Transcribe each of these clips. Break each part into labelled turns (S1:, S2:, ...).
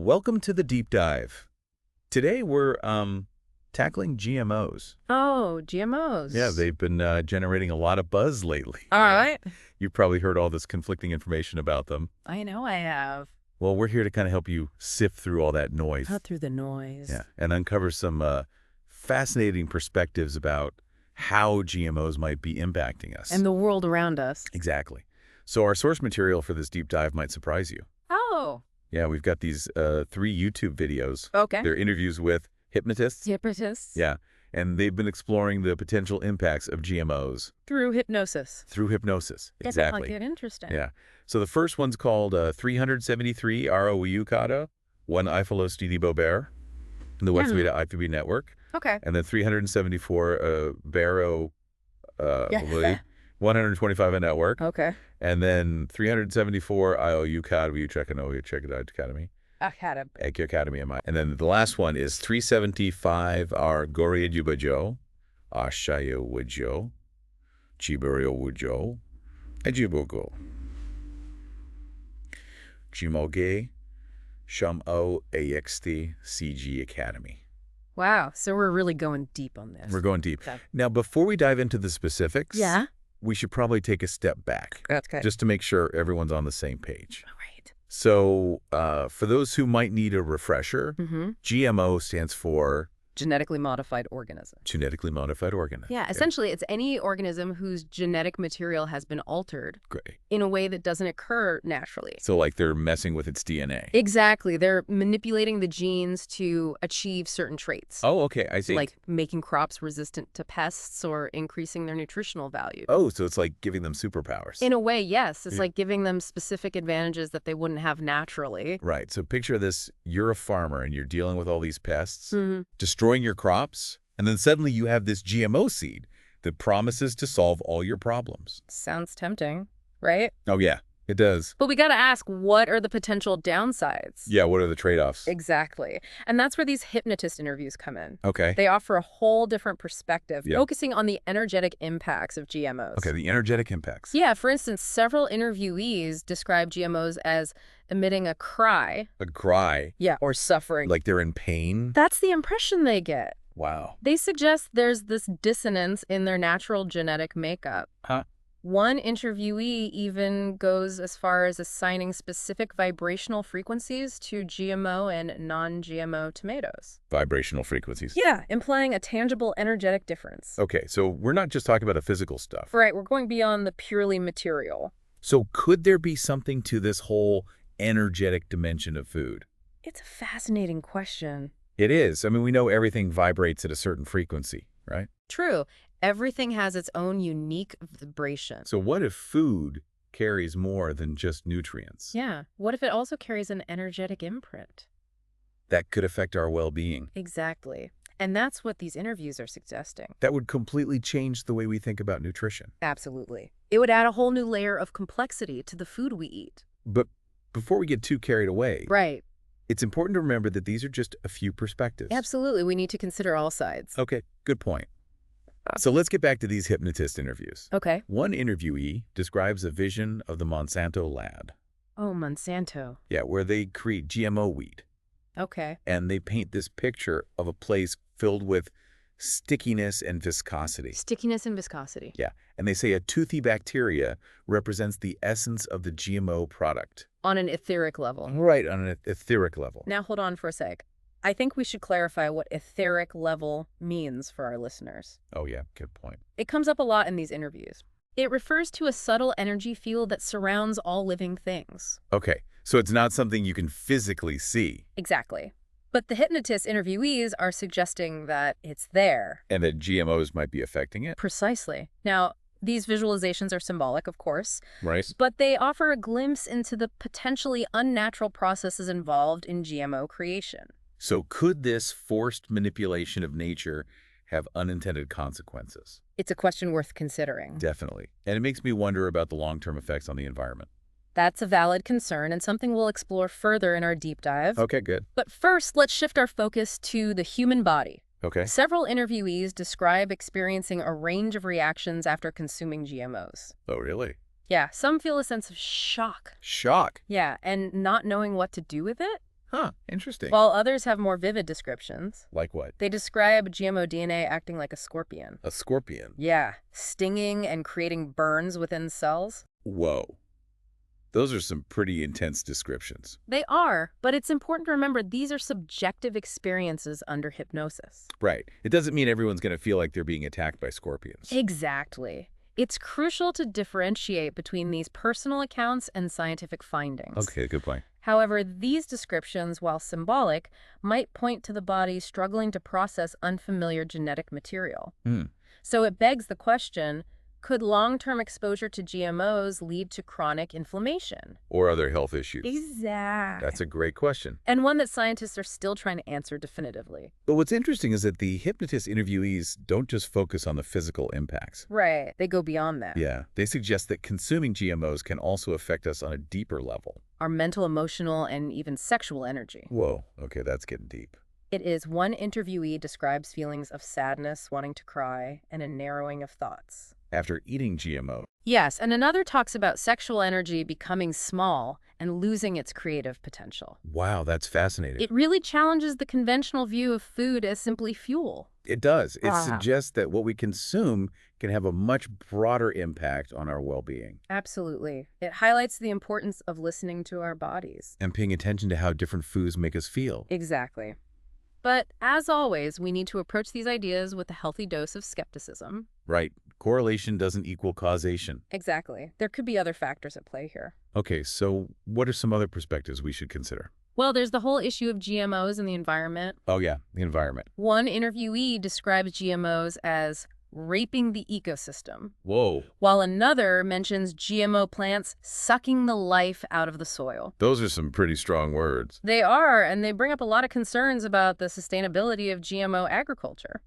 S1: Welcome to the deep dive. Today we're tackling GMOs.
S2: Oh, GMOs.
S1: Yeah, they've been generating a lot of buzz lately.
S2: All right.
S1: You've probably heard all this conflicting information about them.
S2: I know I have.
S1: Well, we're here to kind of help you sift through all that noise.
S2: Cut through the noise.
S1: Yeah, and uncover some fascinating perspectives about how GMOs might be impacting us.
S2: And the world around us.
S1: Exactly. So our source material for this deep dive might surprise you.
S2: Oh.
S1: Yeah, we've got these 3 YouTube videos.
S2: Okay.
S1: They're interviews with hypnotists.
S2: Hypnotists.
S1: Yeah, and they've been exploring the potential impacts of GMOs.
S2: Through hypnosis.
S1: Through hypnosis, exactly.
S2: Get interesting.
S1: Yeah. So the first one's called 373 ROU Kata, 1 Ifilos Didi Bober, in the West Vida IPB network.
S2: Okay.
S1: And then 374 Barrow, 125 a network.
S2: Okay.
S1: And then 374 IOU Kata, check it out, Academy. Academy. And then the last one is 375 R Goria Jubajo, Ashaya Wujo, Chiburio Wujo, Ejibugo, Jimoge, Shamo AXT CG Academy.
S2: Wow. So we're really going deep on this.
S1: We're going deep.
S2: Okay.
S1: Now, before we dive into the specifics, we should probably take a step back.
S2: That's good.
S1: Just to make sure everyone's on the same page.
S2: All right.
S1: So for those who might need a refresher, GMO stands for
S2: Genetically Modified Organism.
S1: Genetically Modified Organism.
S2: Yeah, essentially it's any organism whose genetic material has been altered
S1: Great.
S2: in a way that doesn't occur naturally.
S1: So like they're messing with its DNA.
S2: Exactly. They're manipulating the genes to achieve certain traits.
S1: Oh, okay. I see.
S2: Like making crops resistant to pests or increasing their nutritional value.
S1: Oh, so it's like giving them superpowers.
S2: In a way, yes. It's like giving them specific advantages that they wouldn't have naturally.
S1: Right. So picture this. You're a farmer and you're dealing with all these pests, destroying your crops, and then suddenly you have this GMO seed that promises to solve all your problems.
S2: Sounds tempting, right?
S1: Oh, yeah, it does.
S2: But we got to ask, what are the potential downsides?
S1: Yeah, what are the trade-offs?
S2: Exactly. And that's where these hypnotist interviews come in.
S1: Okay.
S2: They offer a whole different perspective, focusing on the energetic impacts of GMOs.
S1: Okay, the energetic impacts.
S2: Yeah, for instance, several interviewees describe GMOs as emitting a cry.
S1: A cry?
S2: Yeah, or suffering.
S1: Like they're in pain?
S2: That's the impression they get.
S1: Wow.
S2: They suggest there's this dissonance in their natural genetic makeup.
S1: Huh?
S2: One interviewee even goes as far as assigning specific vibrational frequencies to GMO and non-GMO tomatoes.
S1: Vibrational frequencies.
S2: Yeah, implying a tangible energetic difference.
S1: Okay, so we're not just talking about the physical stuff.
S2: Right, we're going beyond the purely material.
S1: So could there be something to this whole energetic dimension of food?
S2: It's a fascinating question.
S1: It is. I mean, we know everything vibrates at a certain frequency, right?
S2: True. Everything has its own unique vibration.
S1: So what if food carries more than just nutrients?
S2: Yeah. What if it also carries an energetic imprint?
S1: That could affect our well-being.
S2: Exactly. And that's what these interviews are suggesting.
S1: That would completely change the way we think about nutrition.
S2: Absolutely. It would add a whole new layer of complexity to the food we eat.
S1: But before we get too carried away,
S2: right,
S1: it's important to remember that these are just a few perspectives.
S2: Absolutely. We need to consider all sides.
S1: Okay, good point. So let's get back to these hypnotist interviews.
S2: Okay.
S1: One interviewee describes a vision of the Monsanto lab.
S2: Oh, Monsanto.
S1: Yeah, where they create GMO wheat.
S2: Okay.
S1: And they paint this picture of a place filled with stickiness and viscosity.
S2: Stickiness and viscosity.
S1: Yeah, and they say a toothy bacteria represents the essence of the GMO product.
S2: On an etheric level.
S1: Right, on an etheric level.
S2: Now, hold on for a sec. I think we should clarify what etheric level means for our listeners.
S1: Oh, yeah, good point.
S2: It comes up a lot in these interviews. It refers to a subtle energy field that surrounds all living things.
S1: Okay, so it's not something you can physically see.
S2: Exactly. But the hypnotist interviewees are suggesting that it's there.
S1: And that GMOs might be affecting it?
S2: Precisely. Now, these visualizations are symbolic, of course.
S1: Right.
S2: But they offer a glimpse into the potentially unnatural processes involved in GMO creation.
S1: So could this forced manipulation of nature have unintended consequences?
S2: It's a question worth considering.
S1: Definitely. And it makes me wonder about the long-term effects on the environment.
S2: That's a valid concern and something we'll explore further in our deep dive.
S1: Okay, good.
S2: But first, let's shift our focus to the human body.
S1: Okay.
S2: Several interviewees describe experiencing a range of reactions after consuming GMOs.
S1: Oh, really?
S2: Yeah, some feel a sense of shock.
S1: Shock?
S2: Yeah, and not knowing what to do with it.
S1: Huh, interesting.
S2: While others have more vivid descriptions.
S1: Like what?
S2: They describe GMO DNA acting like a scorpion.
S1: A scorpion.
S2: Yeah, stinging and creating burns within cells.
S1: Whoa. Those are some pretty intense descriptions.
S2: They are, but it's important to remember these are subjective experiences under hypnosis.
S1: Right. It doesn't mean everyone's going to feel like they're being attacked by scorpions.
S2: Exactly. It's crucial to differentiate between these personal accounts and scientific findings.
S1: Okay, good point.
S2: However, these descriptions, while symbolic, might point to the body struggling to process unfamiliar genetic material. So it begs the question, could long-term exposure to GMOs lead to chronic inflammation?
S1: Or other health issues.
S2: Exactly.
S1: That's a great question.
S2: And one that scientists are still trying to answer definitively.
S1: But what's interesting is that the hypnotist interviewees don't just focus on the physical impacts.
S2: Right. They go beyond that.
S1: Yeah. They suggest that consuming GMOs can also affect us on a deeper level.
S2: Our mental, emotional, and even sexual energy.
S1: Whoa. Okay, that's getting deep.
S2: It is one interviewee describes feelings of sadness, wanting to cry, and a narrowing of thoughts.
S1: After eating GMO.
S2: Yes, and another talks about sexual energy becoming small and losing its creative potential.
S1: Wow, that's fascinating.
S2: It really challenges the conventional view of food as simply fuel.
S1: It does. It suggests that what we consume can have a much broader impact on our well-being.
S2: Absolutely. It highlights the importance of listening to our bodies.
S1: And paying attention to how different foods make us feel.
S2: Exactly. But as always, we need to approach these ideas with a healthy dose of skepticism.
S1: Right. Correlation doesn't equal causation.
S2: Exactly. There could be other factors at play here.
S1: Okay, so what are some other perspectives we should consider?
S2: Well, there's the whole issue of GMOs in the environment.
S1: Oh yeah, the environment.
S2: One interviewee describes GMOs as raping the ecosystem,
S1: Whoa.
S2: while another mentions GMO plants sucking the life out of the soil.
S1: Those are some pretty strong words.
S2: They are, and they bring up a lot of concerns about the sustainability of GMO agriculture.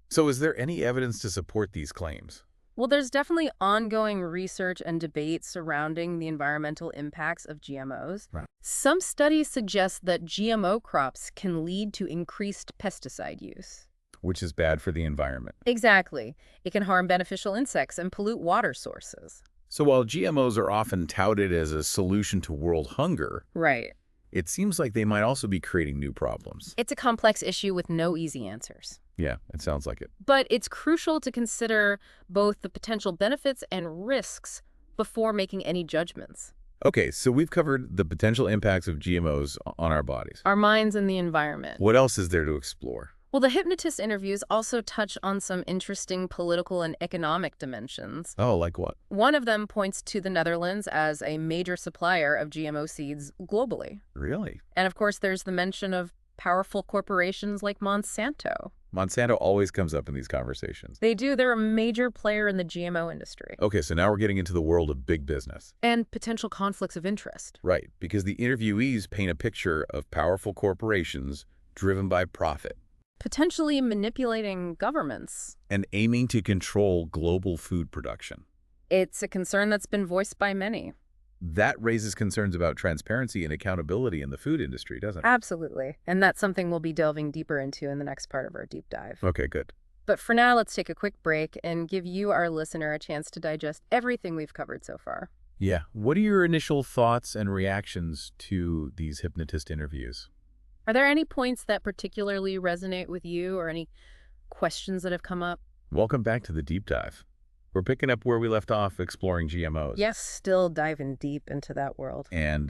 S1: So is there any evidence to support these claims?
S2: Well, there's definitely ongoing research and debate surrounding the environmental impacts of GMOs.
S1: Right.
S2: Some studies suggest that GMO crops can lead to increased pesticide use.
S1: Which is bad for the environment.
S2: Exactly. It can harm beneficial insects and pollute water sources.
S1: So while GMOs are often touted as a solution to world hunger,
S2: Right.
S1: it seems like they might also be creating new problems.
S2: It's a complex issue with no easy answers.
S1: Yeah, it sounds like it.
S2: But it's crucial to consider both the potential benefits and risks before making any judgments.
S1: Okay, so we've covered the potential impacts of GMOs on our bodies.
S2: Our minds and the environment.
S1: What else is there to explore?
S2: Well, the hypnotist interviews also touch on some interesting political and economic dimensions.
S1: Oh, like what?
S2: One of them points to the Netherlands as a major supplier of GMO seeds globally.
S1: Really?
S2: And of course, there's the mention of powerful corporations like Monsanto.
S1: Monsanto always comes up in these conversations.
S2: They do. They're a major player in the GMO industry.
S1: Okay, so now we're getting into the world of big business.
S2: And potential conflicts of interest.
S1: Right, because the interviewees paint a picture of powerful corporations driven by profit.
S2: Potentially manipulating governments.
S1: And aiming to control global food production.
S2: It's a concern that's been voiced by many.
S1: That raises concerns about transparency and accountability in the food industry, doesn't it?
S2: Absolutely. And that's something we'll be delving deeper into in the next part of our deep dive.
S1: Okay, good.
S2: But for now, let's take a quick break and give you, our listener, a chance to digest everything we've covered so far.
S1: Yeah. What are your initial thoughts and reactions to these hypnotist interviews?
S2: Are there any points that particularly resonate with you or any questions that have come up?
S1: Welcome back to the deep dive. We're picking up where we left off exploring GMOs.
S2: Yes, still diving deep into that world.
S1: And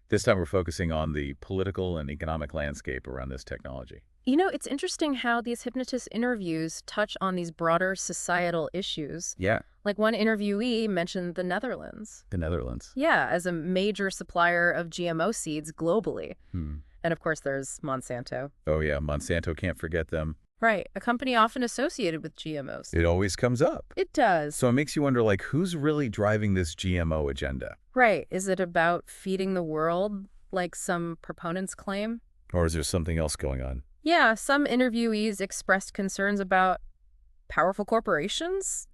S1: this time we're focusing on the political and economic landscape around this technology.
S2: You know, it's interesting how these hypnotist interviews touch on these broader societal issues.
S1: Yeah.
S2: Like one interviewee mentioned the Netherlands.
S1: The Netherlands.
S2: Yeah, as a major supplier of GMO seeds globally. And of course, there's Monsanto.
S1: Oh, yeah. Monsanto, can't forget them.
S2: Right. A company often associated with GMOs.
S1: It always comes up.
S2: It does.
S1: So it makes you wonder, like, who's really driving this GMO agenda?
S2: Right. Is it about feeding the world, like some proponents claim?
S1: Or is there something else going on?
S2: Yeah, some interviewees expressed concerns about powerful corporations,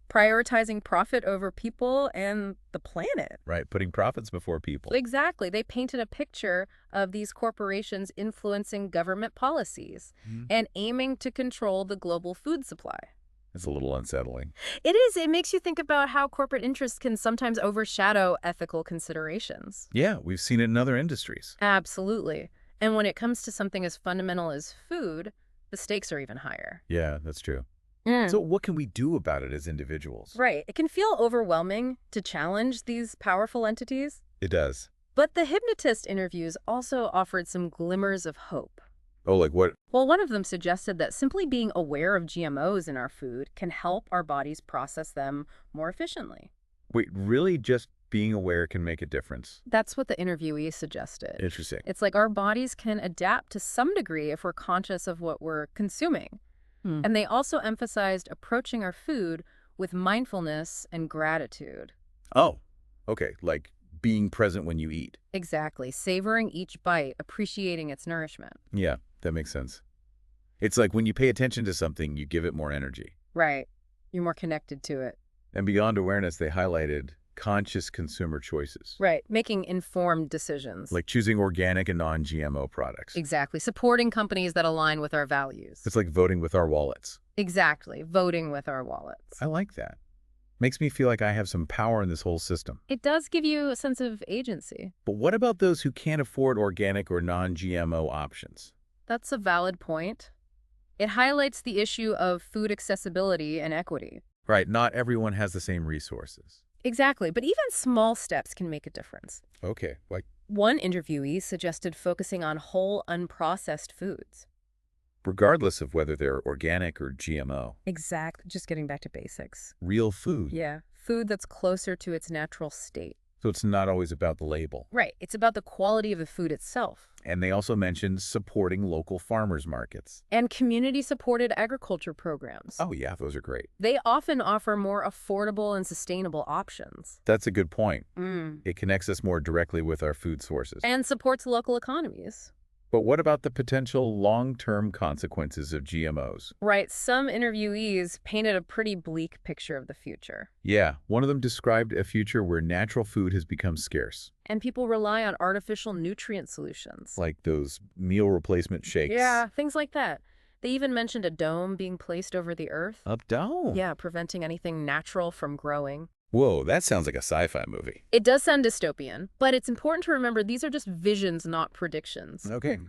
S2: prioritizing profit over people and the planet.
S1: Right, putting profits before people.
S2: Exactly. They painted a picture of these corporations influencing government policies and aiming to control the global food supply.
S1: It's a little unsettling.
S2: It is. It makes you think about how corporate interests can sometimes overshadow ethical considerations.
S1: Yeah, we've seen it in other industries.
S2: Absolutely. And when it comes to something as fundamental as food, the stakes are even higher.
S1: Yeah, that's true. So what can we do about it as individuals?
S2: Right. It can feel overwhelming to challenge these powerful entities.
S1: It does.
S2: But the hypnotist interviews also offered some glimmers of hope.
S1: Oh, like what?
S2: Well, one of them suggested that simply being aware of GMOs in our food can help our bodies process them more efficiently.
S1: Wait, really just being aware can make a difference?
S2: That's what the interviewee suggested.
S1: Interesting.
S2: It's like our bodies can adapt to some degree if we're conscious of what we're consuming. And they also emphasized approaching our food with mindfulness and gratitude.
S1: Oh, okay. Like being present when you eat.
S2: Exactly. Savoring each bite, appreciating its nourishment.
S1: Yeah, that makes sense. It's like when you pay attention to something, you give it more energy.
S2: Right. You're more connected to it.
S1: And beyond awareness, they highlighted conscious consumer choices.
S2: Right. Making informed decisions.
S1: Like choosing organic and non-GMO products.
S2: Exactly. Supporting companies that align with our values.
S1: It's like voting with our wallets.
S2: Exactly. Voting with our wallets.
S1: I like that. Makes me feel like I have some power in this whole system.
S2: It does give you a sense of agency.
S1: But what about those who can't afford organic or non-GMO options?
S2: That's a valid point. It highlights the issue of food accessibility and equity.
S1: Right, not everyone has the same resources.
S2: Exactly, but even small steps can make a difference.
S1: Okay, like
S2: One interviewee suggested focusing on whole, unprocessed foods.
S1: regardless of whether they're organic or GMO.
S2: Exactly, just getting back to basics.
S1: Real food.
S2: Yeah, food that's closer to its natural state.
S1: So it's not always about the label.
S2: Right, it's about the quality of the food itself.
S1: And they also mentioned supporting local farmers markets.
S2: And community-supported agriculture programs.
S1: Oh yeah, those are great.
S2: They often offer more affordable and sustainable options.
S1: That's a good point. It connects us more directly with our food sources.
S2: And supports local economies.
S1: But what about the potential long-term consequences of GMOs?
S2: Right, some interviewees painted a pretty bleak picture of the future.
S1: Yeah, one of them described a future where natural food has become scarce.
S2: And people rely on artificial nutrient solutions.
S1: Like those meal replacement shakes.
S2: Yeah, things like that. They even mentioned a dome being placed over the earth.
S1: A dome?
S2: Yeah, preventing anything natural from growing.
S1: Whoa, that sounds like a sci-fi movie.
S2: It does sound dystopian, but it's important to remember these are just visions, not predictions.
S1: Okay.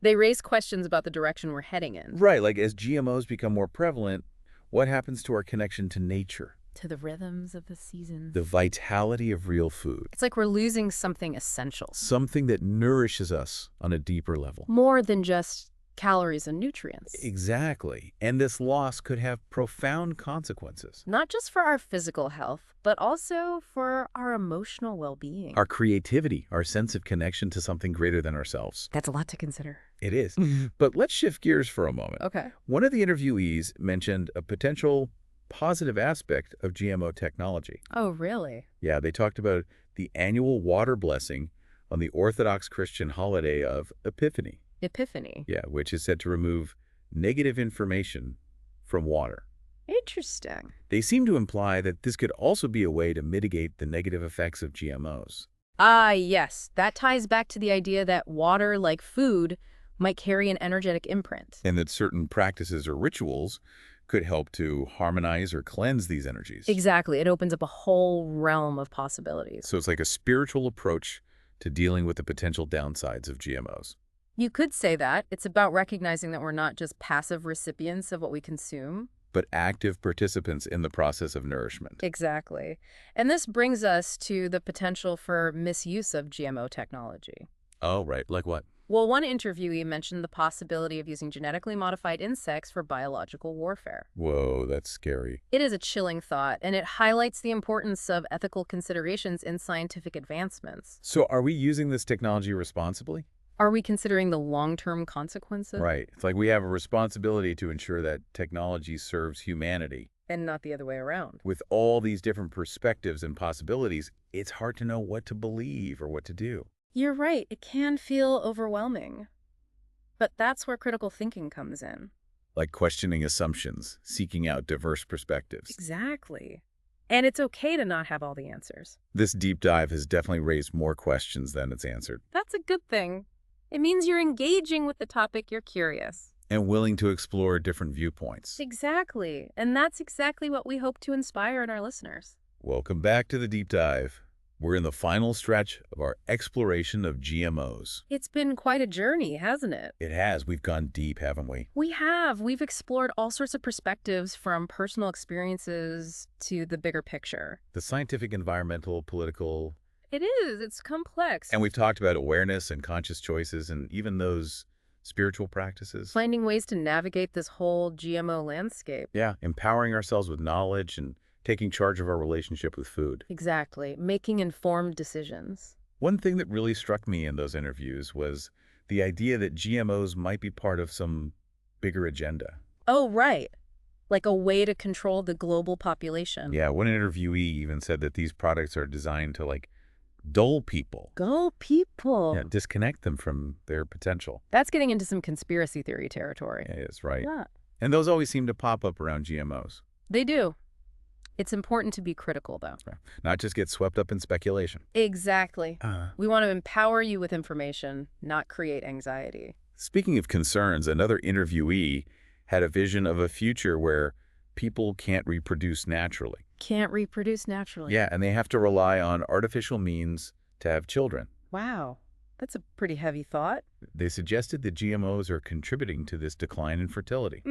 S2: They raise questions about the direction we're heading in.
S1: Right, like as GMOs become more prevalent, what happens to our connection to nature?
S2: To the rhythms of the seasons.
S1: The vitality of real food.
S2: It's like we're losing something essential.
S1: Something that nourishes us on a deeper level.
S2: More than just calories and nutrients.
S1: Exactly. And this loss could have profound consequences.
S2: Not just for our physical health, but also for our emotional well-being.
S1: Our creativity, our sense of connection to something greater than ourselves.
S2: That's a lot to consider.
S1: It is. But let's shift gears for a moment.
S2: Okay.
S1: One of the interviewees mentioned a potential positive aspect of GMO technology.
S2: Oh, really?
S1: Yeah, they talked about the annual water blessing on the Orthodox Christian holiday of Epiphany.
S2: Epiphany.
S1: Yeah, which is said to remove negative information from water.
S2: Interesting.
S1: They seem to imply that this could also be a way to mitigate the negative effects of GMOs.
S2: Ah, yes. That ties back to the idea that water, like food, might carry an energetic imprint.
S1: And that certain practices or rituals could help to harmonize or cleanse these energies.
S2: Exactly. It opens up a whole realm of possibilities.
S1: So it's like a spiritual approach to dealing with the potential downsides of GMOs.
S2: You could say that. It's about recognizing that we're not just passive recipients of what we consume.
S1: But active participants in the process of nourishment.
S2: Exactly. And this brings us to the potential for misuse of GMO technology.
S1: Oh, right. Like what?
S2: Well, one interviewee mentioned the possibility of using genetically modified insects for biological warfare.
S1: Whoa, that's scary.
S2: It is a chilling thought, and it highlights the importance of ethical considerations in scientific advancements.
S1: So are we using this technology responsibly?
S2: Are we considering the long-term consequences?
S1: Right. It's like we have a responsibility to ensure that technology serves humanity.
S2: And not the other way around.
S1: With all these different perspectives and possibilities, it's hard to know what to believe or what to do.
S2: You're right. It can feel overwhelming. But that's where critical thinking comes in.
S1: Like questioning assumptions, seeking out diverse perspectives.
S2: Exactly. And it's okay to not have all the answers.
S1: This deep dive has definitely raised more questions than it's answered.
S2: That's a good thing. It means you're engaging with the topic, you're curious.
S1: And willing to explore different viewpoints.
S2: Exactly. And that's exactly what we hope to inspire in our listeners.
S1: Welcome back to the Deep Dive. We're in the final stretch of our exploration of GMOs.
S2: It's been quite a journey, hasn't it?
S1: It has. We've gone deep, haven't we?
S2: We have. We've explored all sorts of perspectives, from personal experiences to the bigger picture.
S1: The scientific, environmental, political.
S2: It is. It's complex.
S1: And we've talked about awareness and conscious choices and even those spiritual practices.
S2: Finding ways to navigate this whole GMO landscape.
S1: Yeah, empowering ourselves with knowledge and taking charge of our relationship with food.
S2: Exactly. Making informed decisions.
S1: One thing that really struck me in those interviews was the idea that GMOs might be part of some bigger agenda.
S2: Oh, right. Like a way to control the global population.
S1: Yeah, one interviewee even said that these products are designed to, dull people.
S2: Go people.
S1: Yeah, disconnect them from their potential.
S2: That's getting into some conspiracy theory territory.
S1: Yeah, it's right.
S2: Yeah.
S1: And those always seem to pop up around GMOs.
S2: They do. It's important to be critical, though.
S1: Right. Not just get swept up in speculation.
S2: Exactly. We want to empower you with information, not create anxiety.
S1: Speaking of concerns, another interviewee had a vision of a future where people can't reproduce naturally.
S2: Can't reproduce naturally.
S1: Yeah, and they have to rely on artificial means to have children.
S2: Wow. That's a pretty heavy thought.
S1: They suggested that GMOs are contributing to this decline in fertility.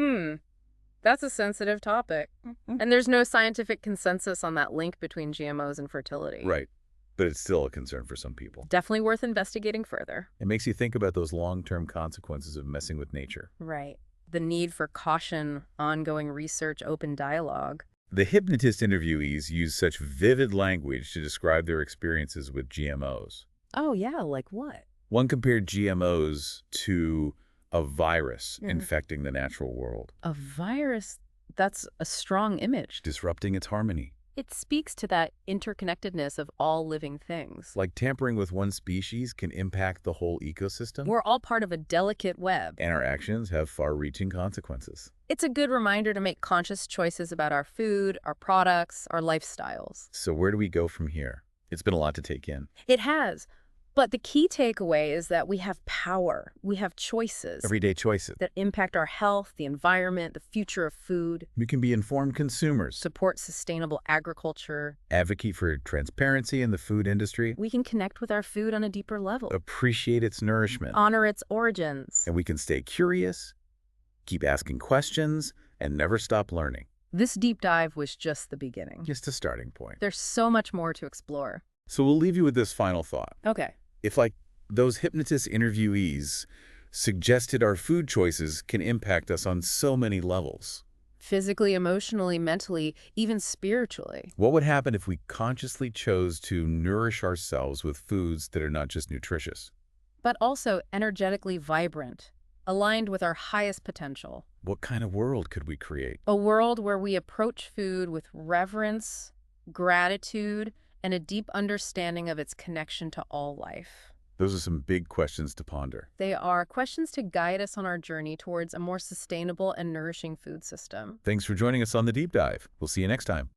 S2: That's a sensitive topic. And there's no scientific consensus on that link between GMOs and fertility.
S1: Right. But it's still a concern for some people.
S2: Definitely worth investigating further.
S1: It makes you think about those long-term consequences of messing with nature.
S2: Right. The need for caution, ongoing research, open dialogue.
S1: The hypnotist interviewees use such vivid language to describe their experiences with GMOs.
S2: Oh, yeah, like what?
S1: One compared GMOs to a virus infecting the natural world.
S2: A virus? That's a strong image.
S1: Disrupting its harmony.
S2: It speaks to that interconnectedness of all living things.
S1: Like tampering with one species can impact the whole ecosystem.
S2: We're all part of a delicate web.
S1: And our actions have far-reaching consequences.
S2: It's a good reminder to make conscious choices about our food, our products, our lifestyles.
S1: So where do we go from here? It's been a lot to take in.
S2: It has. But the key takeaway is that we have power. We have choices.
S1: Everyday choices.
S2: That impact our health, the environment, the future of food.
S1: We can be informed consumers.
S2: Support sustainable agriculture.
S1: Advocate for transparency in the food industry.
S2: We can connect with our food on a deeper level.
S1: Appreciate its nourishment.
S2: Honor its origins.
S1: And we can stay curious, keep asking questions, and never stop learning.
S2: This deep dive was just the beginning.
S1: Just a starting point.
S2: There's so much more to explore.
S1: So we'll leave you with this final thought.
S2: Okay.
S1: If, those hypnotist interviewees suggested, our food choices can impact us on so many levels.
S2: Physically, emotionally, mentally, even spiritually.
S1: What would happen if we consciously chose to nourish ourselves with foods that are not just nutritious,
S2: but also energetically vibrant, aligned with our highest potential?
S1: What kind of world could we create?
S2: A world where we approach food with reverence, gratitude, and a deep understanding of its connection to all life.
S1: Those are some big questions to ponder.
S2: They are questions to guide us on our journey towards a more sustainable and nourishing food system.
S1: Thanks for joining us on The Deep Dive. We'll see you next time.